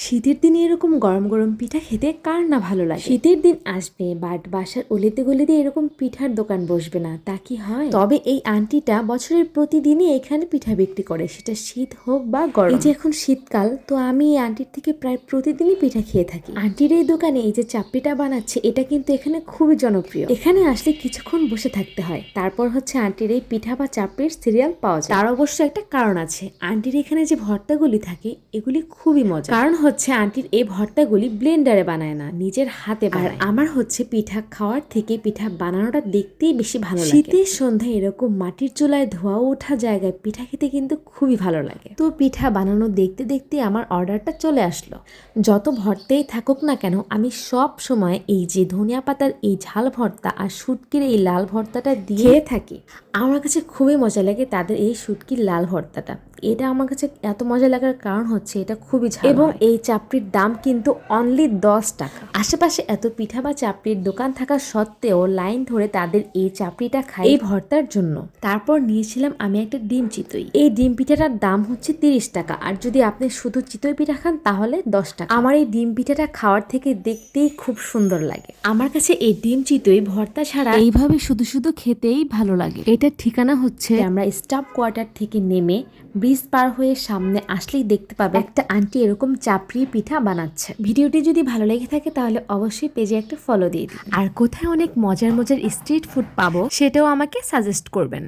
শীতের দিনে এরকম গরম গরম পিঠা খেতে কার না ভালো লাগে। শীতের দিন আসবে বাট বাসার অলিতে গলিতে এরকম পিঠার দোকান বসবে না, তা কি হয়? তবে এই আন্টিটা বছরের প্রতিদিনই এখানে পিঠা বিক্রি করে, সেটা শীত হোক বা গরম। এই যে এখন শীতকাল, তো আমি এই আন্টির থেকে প্রায় প্রতিদিনই পিঠা খেয়ে থাকি। আন্টির এই দোকানে এই যে চাপড়িটা বানাচ্ছে, এটা কিন্তু এখানে খুবই জনপ্রিয়। এখানে আসলে কিছুক্ষণ বসে থাকতে হয়, তারপর হচ্ছে আন্টির এই পিঠা বা চাপড়ির সিরিয়াল পাওয়া যায়। তার অবশ্য একটা কারণ আছে, আন্টির এখানে যে ভর্তাগুলি থাকে এগুলি খুবই মজা। কারণ হচ্ছে আন্টির এই ভর্তাগুলি ব্লেন্ডারে বানায় না, নিজের হাতে বানায়। আর আমার হচ্ছে পিঠা খাওয়ার থেকে পিঠা বানানোটা দেখতেই বেশি ভালো লাগে। শীতের সন্ধ্যায় এরকম মাটির চুলায় ধোয়া ওঠা জায়গায় পিঠা খেতে কিন্তু খুবই ভালো লাগে। তো পিঠা বানানো দেখতে দেখতে আমার অর্ডারটা চলে আসলো। যত ভর্তেই থাকুক না কেন, আমি সব সময় এই যে ধনিয়া পাতার এই ঝাল ভর্তা আর শুটকির এই লাল ভর্তাটা দিয়ে থাকি। আমার কাছে খুবই মজা লাগে তাদের এই শুটকির লাল ভর্তাটা। এটা আমার কাছে এত মজা লাগার কারণ হচ্ছে এটা খুবই ঝাল এবং এই চাপড়ির দাম কিন্তু অনলি 10 টাকা। আশেপাশে এত পিঠা বা চাপড়ির দোকান থাকা সত্ত্বেও লাইন ধরে তাদের এই চাপড়িটা খাই এই ভর্তার জন্য। তারপর নিয়েছিলাম আমি একটা ডিম চিতই। এই ডিম পিঠাটার দাম হচ্ছে 30 টাকা, আর যদি আপনি শুধু চিতই পিঠা খান তাহলে 10 টাকা। আমার এই ডিম পিঠাটা খাওয়ার থেকে দেখতেই খুব সুন্দর লাগে। আমার কাছে এই ডিম চিতই ভর্তা ছাড়া এইভাবে শুধু শুধু খেতেই ভালো লাগে। এটার ঠিকানা হচ্ছে, আমরা স্টাফ কোয়ার্টার থেকে নেমে ব্রিজ পার হয়ে সামনে আসলেই দেখতে পাবে একটা আন্টি এরকম চাপড়ি পিঠা বানাচ্ছে। ভিডিওটি যদি ভালো লেগে থাকে তাহলে অবশ্যই পেজে একটা ফলো দিয়ে দিন। আর কোথায় অনেক মজার মজার স্ট্রিট ফুড পাবো সেটাও আমাকে সাজেস্ট করবেন।